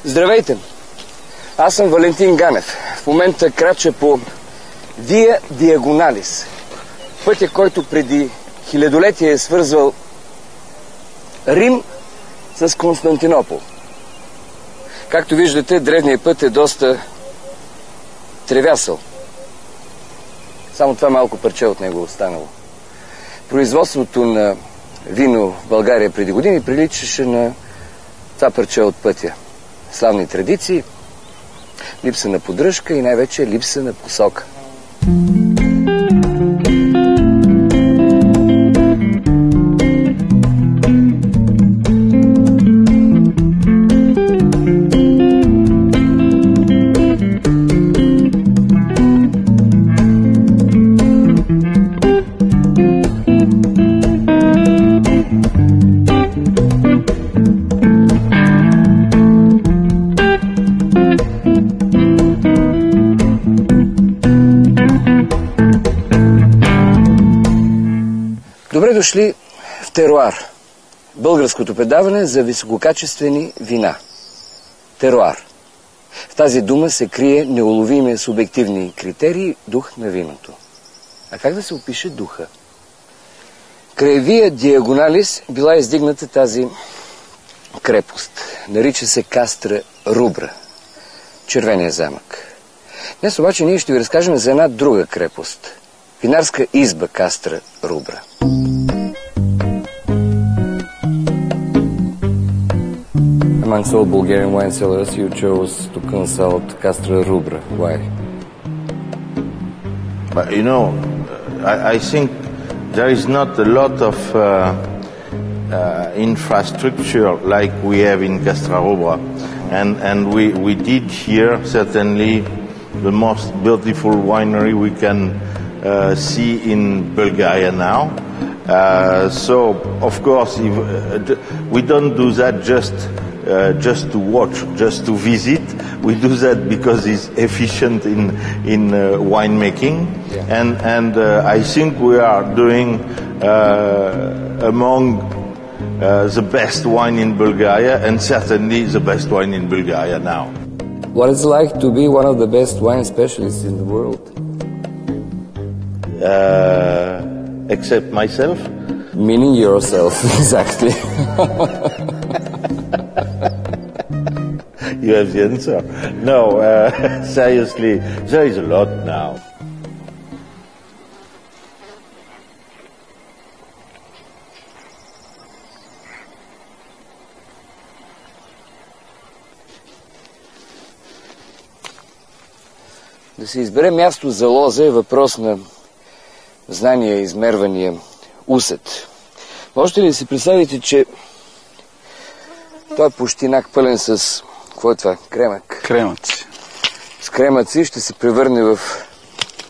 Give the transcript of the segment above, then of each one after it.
Здравейте! Аз съм Валентин Ганев. В момента крача по Вия Диагоналис. Пътя, който преди хилядолетия е свързвал Рим с Константинопол. Както виждате, древният път е доста тревясал. Само това малко парче от него останало. Производството на вино в България преди години приличаше на това парче от пътя. Славни традиции, липса на поддръжка и най-вече липса на посока. Добре дошли в Теруар, българското предаване за висококачествени вина. Теруар. В тази дума се крие неуловимия субективни критерии дух на виното. А как да се опише духа? Край Вия Диагоналис била издигната тази крепост. Нарича се Кастра Рубра, червения замък. Днес обаче ние ще ви разкажем за една друга крепост. Винарска изба Кастра Рубра. Amongst all Bulgarian wine cellars, you chose to consult Castra Rubra. Why? You know, I think there is not a lot of infrastructure like we have in Castra Rubra. And we did here certainly the most beautiful winery we can see in Bulgaria now. So, of course, we don't do that just to watch, just to visit. We do that because it's efficient in winemaking. Yeah. And I think we are doing among the best wine in Bulgaria, and certainly the best wine in Bulgaria now. What it's like to be one of the best wine specialists in the world? Except myself? Meaning yourself, exactly. You have the answer. No, seriously, there is a lot now. Да се избере място за лоза е въпрос на знания, измервания, усет. Можете ли да си представите, че той пущинак пълен с... Какво е това? Кремък? Кремъци. С кремъци ще се превърне в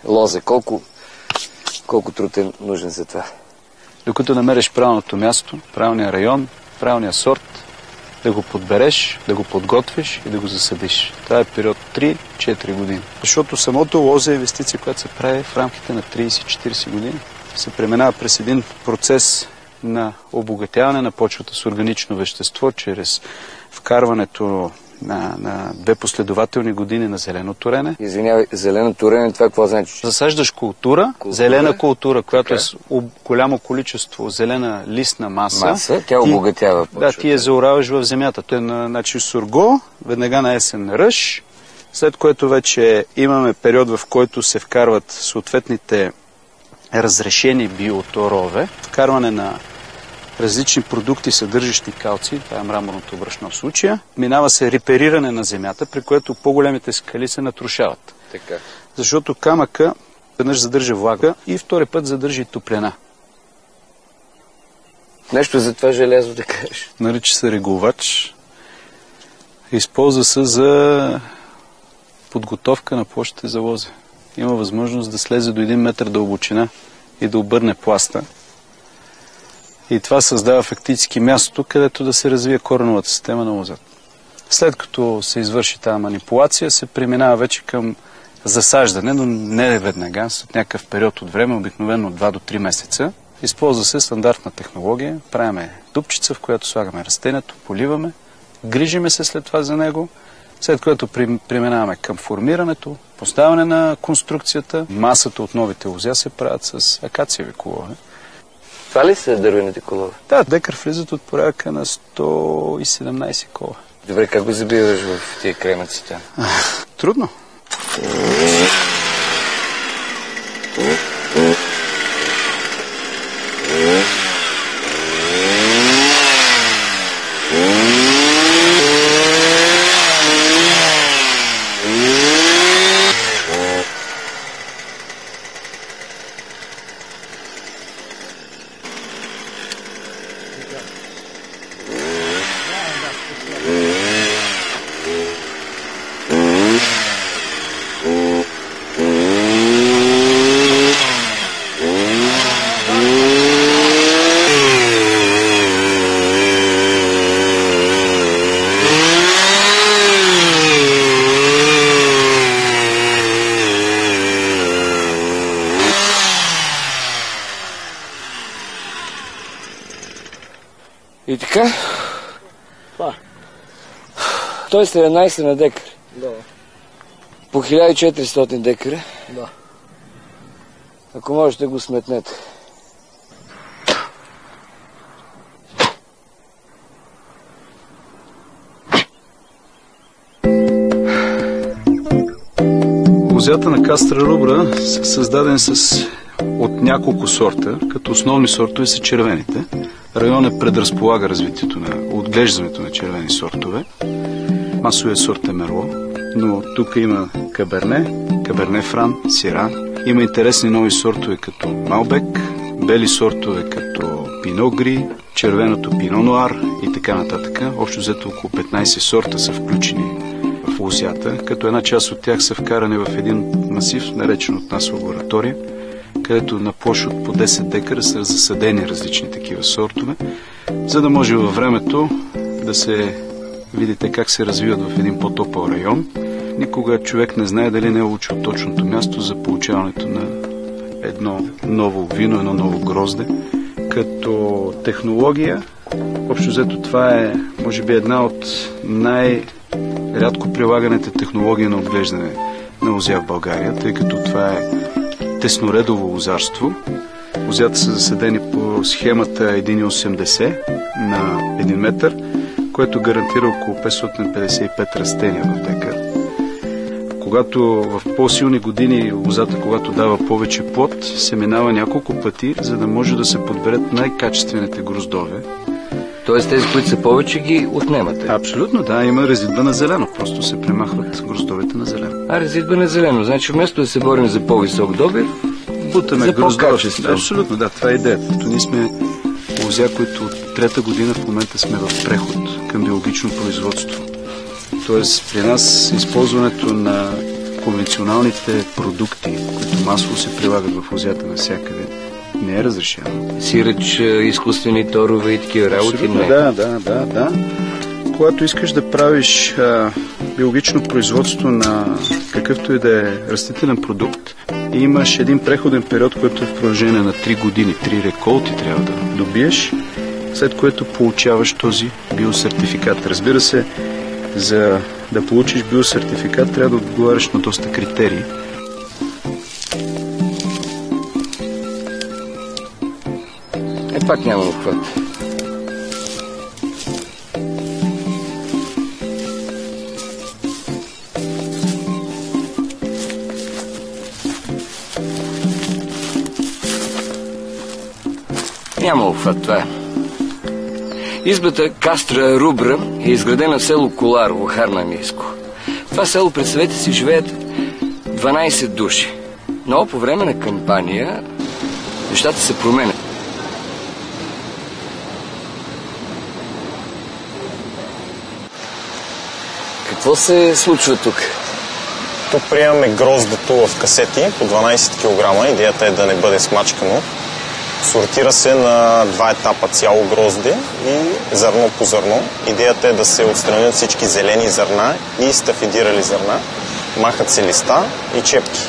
лоза. Колко труд е нужен за това? Докато намериш правилното място, правилния район, правилния сорт, да го подбереш, да го подготвиш и да го засадиш. Това е период 3-4 години. Защото самото лоза е инвестиция, която се прави в рамките на 30-40 години. Се преминава през един процес на обогатяване на почвата с органично вещество, чрез вкарването на 2 последователни години на зелено торене. Извинявай, зелено торене, това какво значи? Засаждаш култура, зелена култура, която е с голямо количество зелена листна маса. Тя обогатява почвата. Да, ти я заораваш в земята. То е значи сурго, веднага на есен ръж, след което вече имаме период, в който се вкарват съответните разрешени биоторове, вкарване на различни продукти, съдържащи калци, това е мраморното брашно в случая. Минава се репериране на земята, при което по-големите скали се натрушават. Така. Защото камъка веднъж задържа влага и втори път задържа и топлина. Нещо за това желязо да кажеш. Нарича се регулвач. Използва се за подготовка на площите за лози. Има възможност да слезе до 1 метър дълбочина и да обърне пласта. И това създава фактически мястото, където да се развие кореновата система на лозата. След като се извърши тази манипулация, се преминава вече към засаждане, но не веднага, след някакъв период от време, обикновено 2 до 3 месеца. Използва се стандартна технология, правиме дупчица, в която слагаме растението, поливаме грижиме се след това за него, след което преминаваме към формирането, поставяне на конструкцията. Масата от новите лозя се правят с акациеви колове. Това ли са дървените колове? Да, декар влизат от порядъка на 117 кола. Добре, как го забиваш в тия кремъците? Трудно. И така? Той е 17 на декар. Да. По 1400 декара. Да. Ако можете го сметнете. Лозята на Кастра Рубра са създадени от няколко сорта, като основни сортове са червените. Районът предразполага отглеждането на червени сортове. Масовият сорт е Мерло, но тук има Каберне Фран, Сира. Има интересни нови сортове като Малбек, бели сортове като Пино Гри, червеното Пино Нуар и така нататък. Общо взето около 15 сорта са включени в лозята, като една част от тях са вкарани в един масив, наречен от нас лаборатория, където на площ от по 10 декара са засадени различни такива сортове, за да може във времето да се видите как се развиват в един по-топъл район. Никога човек не знае дали не е учил точното място за получаването на едно ново вино, едно ново грозде. Като технология, общо взето това е, може би, една от най-рядко прилаганите технологии на отглеждане на лозя в България, тъй като това е тесноредово лозарство. Лозята са засадени по схемата 1,80 на 1 метър, което гарантира около 555 растения в декар. Когато в по-силни години лозата, когато дава повече плод, се минава няколко пъти, за да може да се подберат най-качествените гроздове. Тоест тези, които са повече, ги отнемате? Абсолютно, да. Има резидба на зелено. Просто се премахват гроздовете на зелено. Резидба на зелено. Значи вместо да се борим за по-висок добив, бутаме гроздове. Абсолютно, да. Това е идеята. Като ние сме лозя, които от трета година в момента сме в преход към биологично производство. Тоест при нас използването на конвенционалните продукти, които масово се прилагат в лозята навсякъде, не е разрешено. Сиреч, изкуствени торове и такива работи? Не. Да. Когато искаш да правиш биологично производство на какъвто и да е растителен продукт, имаш един преходен период, който е в продължение на 3 години. 3 реколти трябва да добиеш, след което получаваш този биосертификат. Разбира се, за да получиш биосертификат, трябва да отговаряш на доста критерии. Пак няма обхват. Няма обхват, това е. Избата Кастра Рубра е изградена в село Коларово, Харманийско. В това село, представете си, живеят 12 души. Но по време на кампания нещата се променят. Какво се случва тук? Тук приемаме гроздето в касети по 12 кг. Идеята е да не бъде смачкано. Сортира се на 2 етапа цяло грозде и зърно по зърно. Идеята е да се отстранят всички зелени зърна и стафидирали зърна. Махат се листа и чепки.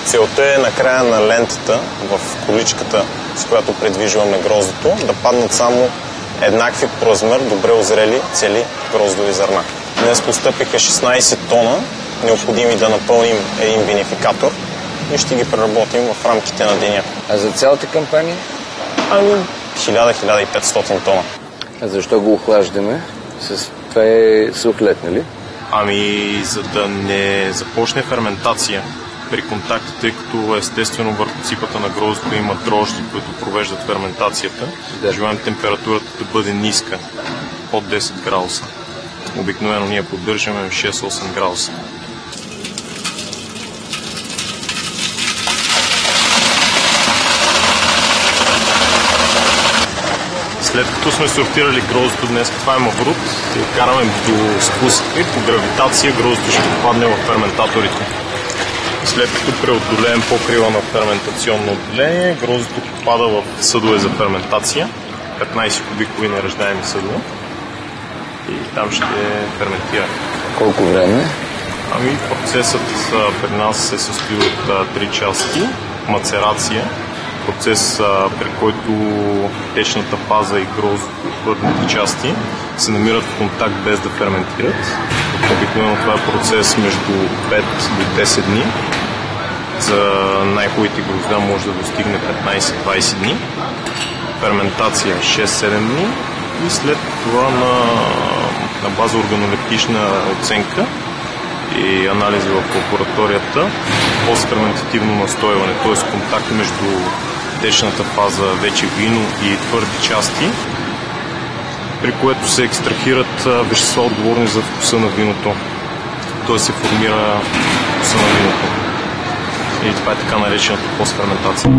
Целта е на края на лентата в количката, с която предвижваме гроздето, да паднат само еднакви по размер, добре озрели цели гроздови зърна. Днес постъпиха 16 тона, необходими да напълним един винификатор и ще ги преработим в рамките на деня. А за цялата кампания? 1000-1500 тона. А защо го охлаждаме? Това е сух лед, нали? За да не започне ферментация при контакта, тъй като естествено върху ципата на гроздето има дрожди, които провеждат ферментацията. Желаем температурата да бъде ниска, под 10 градуса. Обикновено ние поддържаме 6-8 градуса. След като сме сортирали гроздето днес, това е маврут, и караме до спусъка и по гравитация гроздето ще попадне в ферментаторите. След като преодолеем покрива на ферментационно отделение, гроздето попада в съдове за ферментация, 15 кубикови неръждаеми съдове, и там ще ферментира. Колко време? Процесът при нас се състои от 3 части. Мацерация, процес, при който течната фаза и гроздото, твърдите части, се намират в контакт без да ферментират. Обикновено това е процес между 5 до 10 дни. За най-хубавите грозда може да достигне 15-20 дни. Ферментация 6-7 дни и след това на база органолептична оценка и анализи в лабораторията, постферментативно настойване, т.е. контакт между течната фаза, вече вино и твърди части, при което се екстрахират вещества, отговорни за вкуса на виното. Т.е. се формира вкуса на виното. И това е така наречената постферментация.